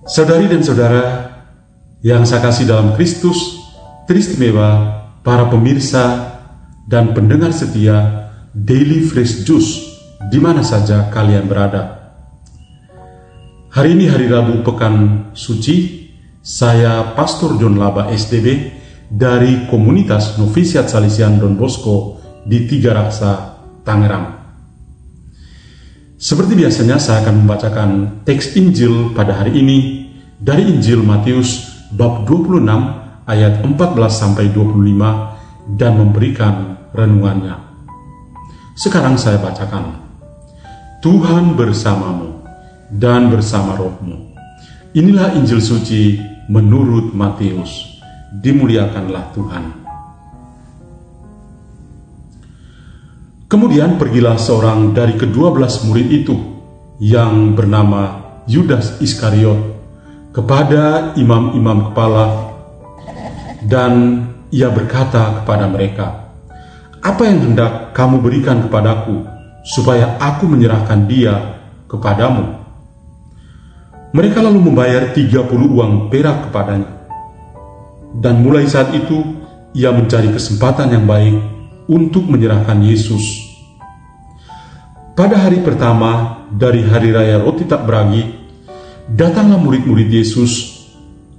Saudari dan saudara yang saya kasih dalam Kristus, teristimewa para pemirsa dan pendengar setia Daily Fresh Juice di mana saja kalian berada. Hari ini hari Rabu Pekan Suci, saya Pastor John Laba SDB dari Komunitas Novisiat Salesian Don Bosco di Tiga Raksa, Tangerang. Seperti biasanya saya akan membacakan teks Injil pada hari ini dari Injil Matius bab 26 ayat 14-25 dan memberikan renungannya. Sekarang saya bacakan. Tuhan bersamamu dan bersama rohmu. Inilah Injil suci menurut Matius. Dimuliakanlah Tuhan. Kemudian pergilah seorang dari ke-12 murid itu yang bernama Yudas Iskariot kepada imam-imam kepala, dan ia berkata kepada mereka, "Apa yang hendak kamu berikan kepadaku supaya aku menyerahkan dia kepadamu?" Mereka lalu membayar 30 uang perak kepadanya. Dan mulai saat itu ia mencari kesempatan yang baik untuk menyerahkan Yesus. Pada hari pertama dari hari raya roti tak beragi, datanglah murid-murid Yesus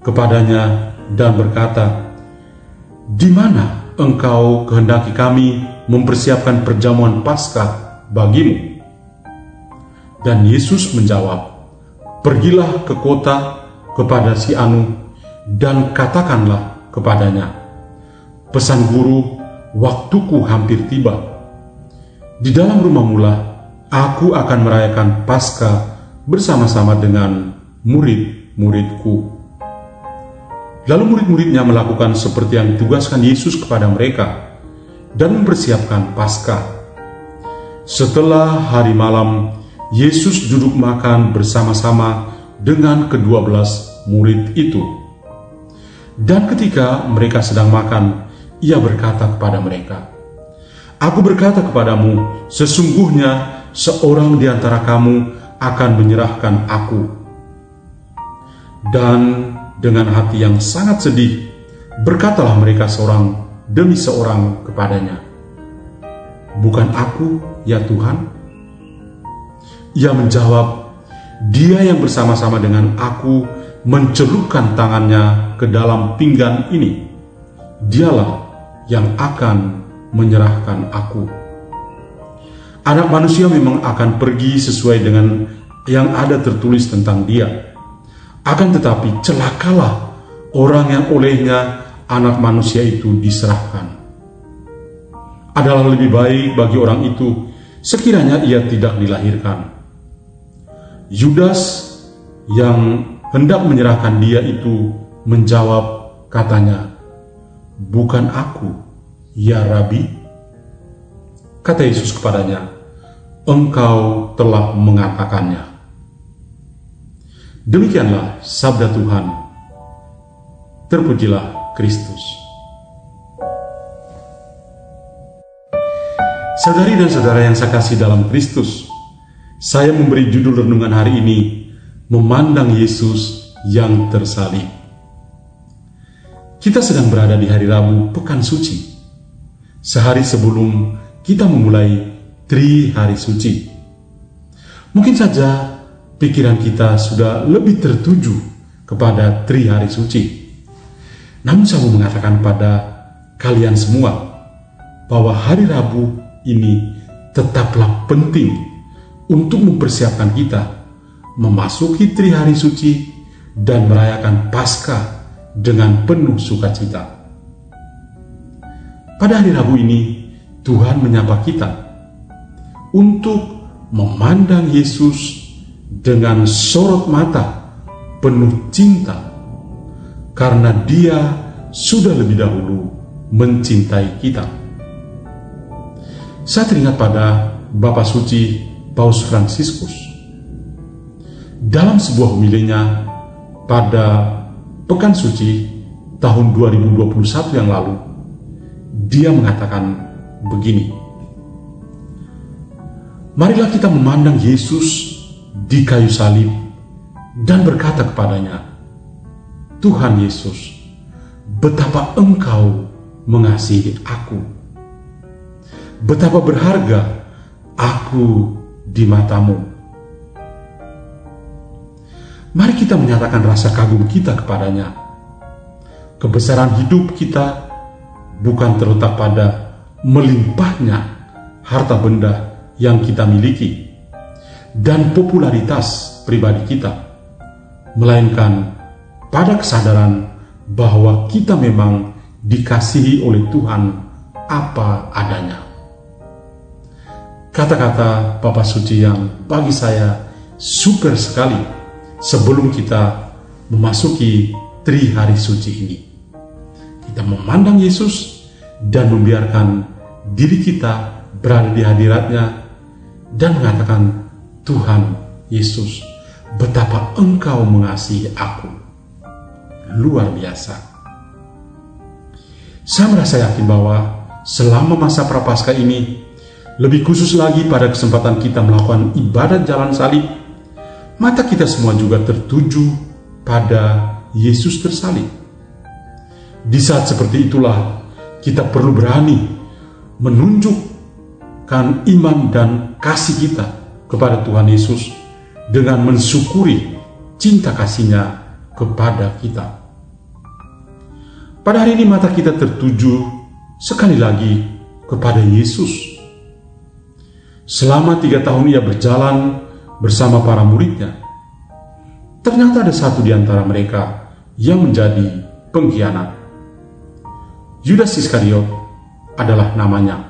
kepadanya dan berkata, "Di mana engkau kehendaki kami mempersiapkan perjamuan Paskah bagimu?" Dan Yesus menjawab, "Pergilah ke kota kepada si Anu dan katakanlah kepadanya, pesan guru, waktuku hampir tiba. Di dalam rumah mula aku akan merayakan Paskah bersama-sama dengan murid-muridku." Lalu murid-muridnya melakukan seperti yang ditugaskan Yesus kepada mereka dan mempersiapkan Paskah. Setelah hari malam, Yesus duduk makan bersama-sama dengan ke-12 murid itu. Dan ketika mereka sedang makan, ia berkata kepada mereka, "Aku berkata kepadamu, sesungguhnya seorang di antara kamu akan menyerahkan aku." Dan dengan hati yang sangat sedih, berkatalah mereka seorang demi seorang kepadanya, "Bukan aku, ya Tuhan?" Ia menjawab, "Dia yang bersama-sama dengan aku mencelupkan tangannya ke dalam pinggan ini, dialah yang akan menyerahkan aku. Anak manusia memang akan pergi sesuai dengan yang ada tertulis tentang dia. Akan tetapi celakalah orang yang olehnya anak manusia itu diserahkan. Adalah lebih baik bagi orang itu sekiranya ia tidak dilahirkan." Yudas yang hendak menyerahkan dia itu menjawab, katanya, "Bukan aku, ya Rabi?" Kata Yesus kepadanya, "Engkau telah mengatakannya." Demikianlah sabda Tuhan. Terpujilah Kristus. Saudari dan saudara yang saya kasih dalam Kristus, saya memberi judul renungan hari ini, Memandang Yesus yang tersalib. Kita sedang berada di hari Rabu Pekan Suci, sehari sebelum kita memulai Tri Hari Suci. Mungkin saja pikiran kita sudah lebih tertuju kepada Tri Hari Suci. Namun saya mau mengatakan pada kalian semua bahwa hari Rabu ini tetaplah penting untuk mempersiapkan kita memasuki Tri Hari Suci dan merayakan Paskah dengan penuh sukacita. Pada hari Rabu ini, Tuhan menyapa kita untuk memandang Yesus dengan sorot mata penuh cinta, karena Dia sudah lebih dahulu mencintai kita. Saya teringat pada Bapa Suci Paus Fransiskus. Dalam sebuah homilinya pada Pekan Suci tahun 2021 yang lalu, dia mengatakan begini, "Marilah kita memandang Yesus di kayu salib dan berkata kepadanya, "Tuhan Yesus, betapa Engkau mengasihi aku. Betapa berharga aku di matamu." Mari kita menyatakan rasa kagum kita kepadanya. Kebesaran hidup kita bukan terletak pada melimpahnya harta benda yang kita miliki dan popularitas pribadi kita, melainkan pada kesadaran bahwa kita memang dikasihi oleh Tuhan apa adanya. Kata-kata Bapa Suci yang bagi saya super sekali sebelum kita memasuki Trihari Suci ini. Kita memandang Yesus dan membiarkan diri kita berada di hadiratnya dan mengatakan, "Tuhan Yesus, betapa Engkau mengasihi aku." Luar biasa. Saya merasa yakin bahwa selama masa Prapaskah ini, lebih khusus lagi pada kesempatan kita melakukan ibadat jalan salib, mata kita semua juga tertuju pada Yesus tersalib. Di saat seperti itulah kita perlu berani menunjukkan iman dan kasih kita kepada Tuhan Yesus dengan mensyukuri cinta kasih-Nya kepada kita. Pada hari ini mata kita tertuju sekali lagi kepada Yesus. Selama 3 tahun Ia berjalan bersama para muridnya, ternyata ada satu di antara mereka yang menjadi pengkhianat. Yudas Iskariot adalah namanya.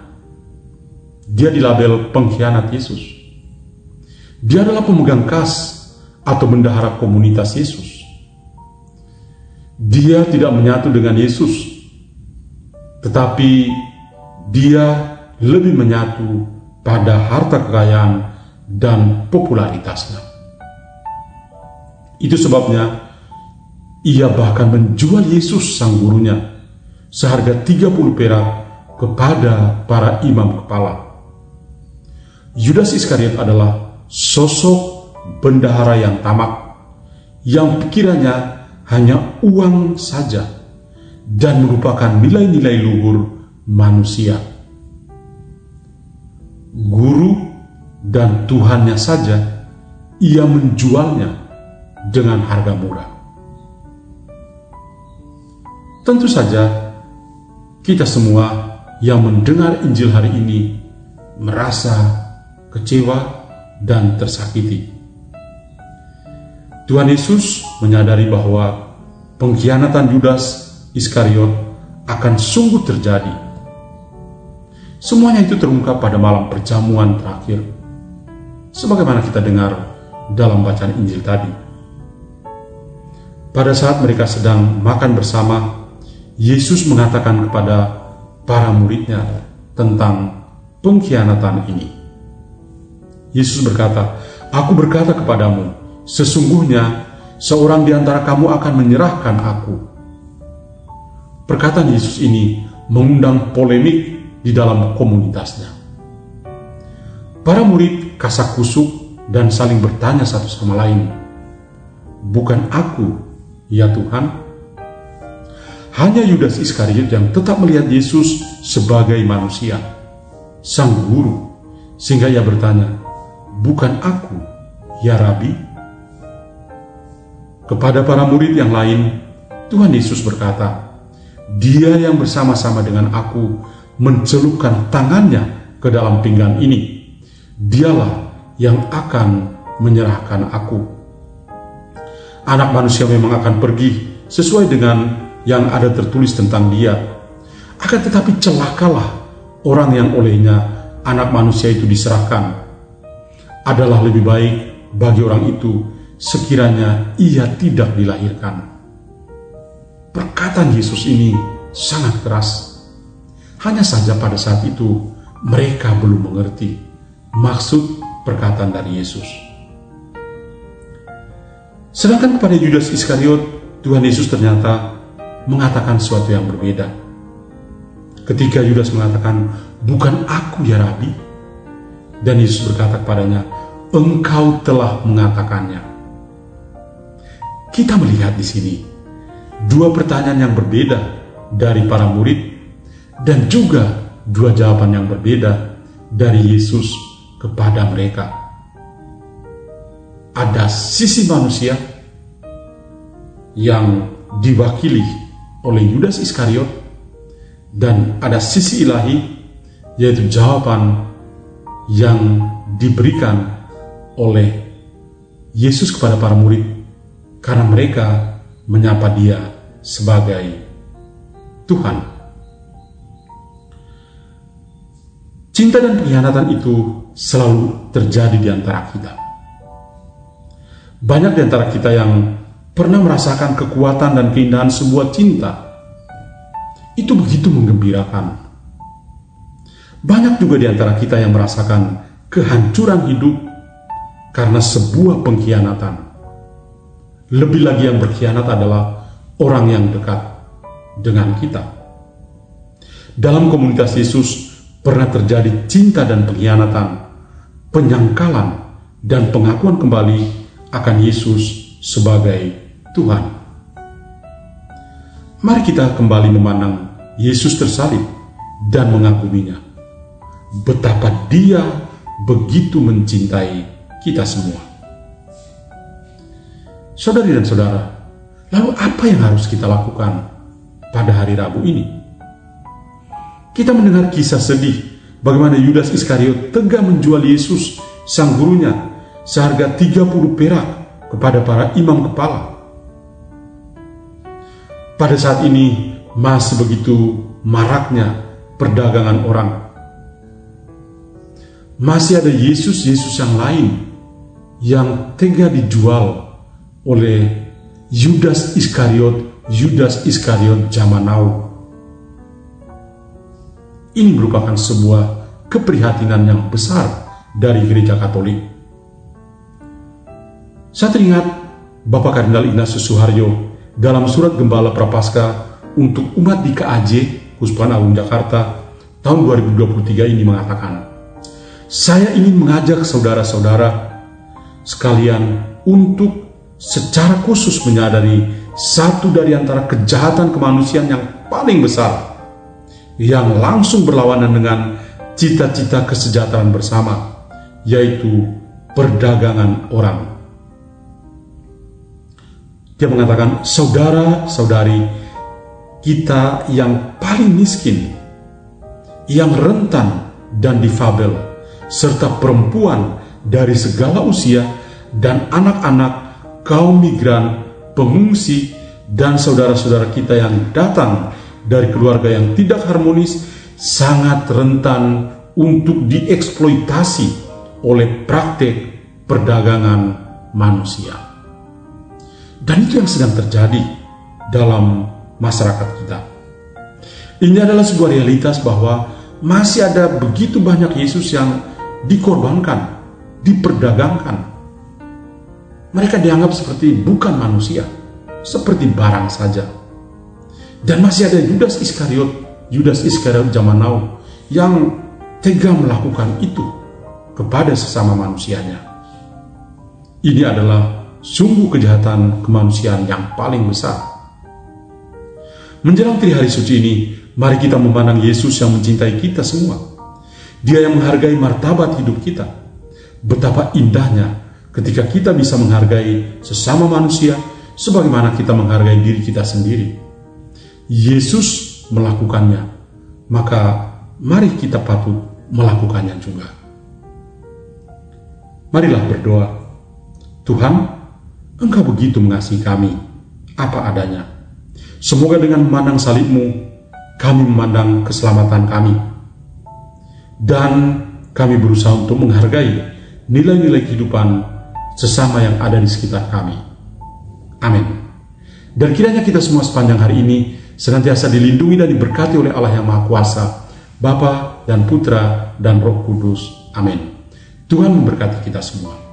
Dia dilabel pengkhianat Yesus. Dia adalah pemegang kas atau bendahara komunitas Yesus. Dia tidak menyatu dengan Yesus, tetapi dia lebih menyatu pada harta kekayaan dan popularitasnya. Itu sebabnya ia bahkan menjual Yesus sang gurunya seharga 30 perak kepada para imam kepala. Yudas Iskariot adalah sosok bendahara yang tamak, yang pikirannya hanya uang saja dan merupakan nilai-nilai luhur manusia. Guru dan Tuhannya saja ia menjualnya dengan harga murah. Tentu saja kita semua yang mendengar Injil hari ini merasa kecewa dan tersakiti. Tuhan Yesus menyadari bahwa pengkhianatan Yudas Iskariot akan sungguh terjadi. Semuanya itu terungkap pada malam perjamuan terakhir, sebagaimana kita dengar dalam bacaan Injil tadi. Pada saat mereka sedang makan bersama, Yesus mengatakan kepada para muridnya tentang pengkhianatan ini. Yesus berkata, "Aku berkata kepadamu, sesungguhnya seorang di antara kamu akan menyerahkan aku." Perkataan Yesus ini mengundang polemik di dalam komunitasnya. Para murid kasak-kusuk dan saling bertanya satu sama lain, "Bukan aku, ya Tuhan?" Hanya Yudas Iskariot yang tetap melihat Yesus sebagai manusia, sang guru, sehingga ia bertanya, "Bukan aku, ya Rabi?" Kepada para murid yang lain, Tuhan Yesus berkata, "Dia yang bersama-sama dengan aku mencelupkan tangannya ke dalam pinggan ini, dialah yang akan menyerahkan aku." Anak manusia memang akan pergi sesuai dengan yang ada tertulis tentang dia. Akan tetapi celakalah orang yang olehnya anak manusia itu diserahkan. Adalah lebih baik bagi orang itu sekiranya ia tidak dilahirkan. Perkataan Yesus ini sangat keras. Hanya saja pada saat itu mereka belum mengerti maksud perkataan dari Yesus. Sedangkan kepada Yudas Iskariot, Tuhan Yesus ternyata mengatakan sesuatu yang berbeda. Ketika Yudas mengatakan, "Bukan aku, ya Rabi," dan Yesus berkata kepadanya, "Engkau telah mengatakannya." kita melihat di sini dua pertanyaan yang berbeda dari para murid dan juga dua jawaban yang berbeda dari Yesus kepada mereka. Ada sisi manusia yang diwakili oleh Yudas Iskariot dan ada sisi ilahi, yaitu jawaban yang diberikan oleh Yesus kepada para murid karena mereka menyapa Dia sebagai Tuhan. Cinta dan pengkhianatan itu selalu terjadi di antara kita. Banyak di antara kita yang pernah merasakan kekuatan dan keindahan sebuah cinta. Itu begitu menggembirakan. Banyak juga di antara kita yang merasakan kehancuran hidup karena sebuah pengkhianatan. Lebih lagi yang berkhianat adalah orang yang dekat dengan kita. Dalam komunitas Yesus pernah terjadi cinta dan pengkhianatan, penyangkalan dan pengakuan kembali akan Yesus sebagai Tuhan. Mari kita kembali memandang Yesus tersalib dan mengaguminya. Betapa Dia begitu mencintai kita semua. Saudari dan saudara, lalu apa yang harus kita lakukan pada hari Rabu ini? Kita mendengar kisah sedih bagaimana Yudas Iskariot tega menjual Yesus, sang gurunya, seharga 30 perak kepada para imam kepala. Pada saat ini masih begitu maraknya perdagangan orang. Masih ada Yesus-Yesus yang lain yang tega dijual oleh Yudas Iskariot zaman now. Ini merupakan sebuah keprihatinan yang besar dari Gereja Katolik. Saya teringat Bapak Kardinal Ignatius Suharyo dalam surat Gembala Prapaskah untuk umat di KAJ, Kuskupan Agung Jakarta, tahun 2023 ini mengatakan, saya ingin mengajak saudara-saudara sekalian untuk secara khusus menyadari satu dari antara kejahatan kemanusiaan yang paling besar, yang langsung berlawanan dengan cita-cita kesejahteraan bersama, yaitu perdagangan orang. Dia mengatakan, saudara-saudari kita yang paling miskin, yang rentan dan difabel, serta perempuan dari segala usia dan anak-anak, kaum migran, pengungsi, dan saudara-saudara kita yang datang dari keluarga yang tidak harmonis, sangat rentan untuk dieksploitasi oleh praktek perdagangan manusia. Dan itu yang sedang terjadi dalam masyarakat kita. Ini adalah sebuah realitas bahwa masih ada begitu banyak Yesus yang dikorbankan, diperdagangkan. Mereka dianggap seperti bukan manusia, seperti barang saja. Dan masih ada Yudas Iskariot zaman now yang tega melakukan itu kepada sesama manusianya. Ini adalah sungguh kejahatan kemanusiaan yang paling besar. Menjelang hari suci ini, mari kita memandang Yesus yang mencintai kita semua. Dia yang menghargai martabat hidup kita. Betapa indahnya ketika kita bisa menghargai sesama manusia sebagaimana kita menghargai diri kita sendiri. Yesus melakukannya, maka mari kita patut melakukannya juga. Marilah berdoa. Tuhan, Engkau begitu mengasihi kami apa adanya. Semoga dengan memandang salib-Mu, kami memandang keselamatan kami. Dan kami berusaha untuk menghargai nilai-nilai kehidupan sesama yang ada di sekitar kami. Amin. Dan kiranya kita semua sepanjang hari ini senantiasa dilindungi dan diberkati oleh Allah yang Maha Kuasa, Bapa dan Putra dan Roh Kudus. Amin. Tuhan memberkati kita semua.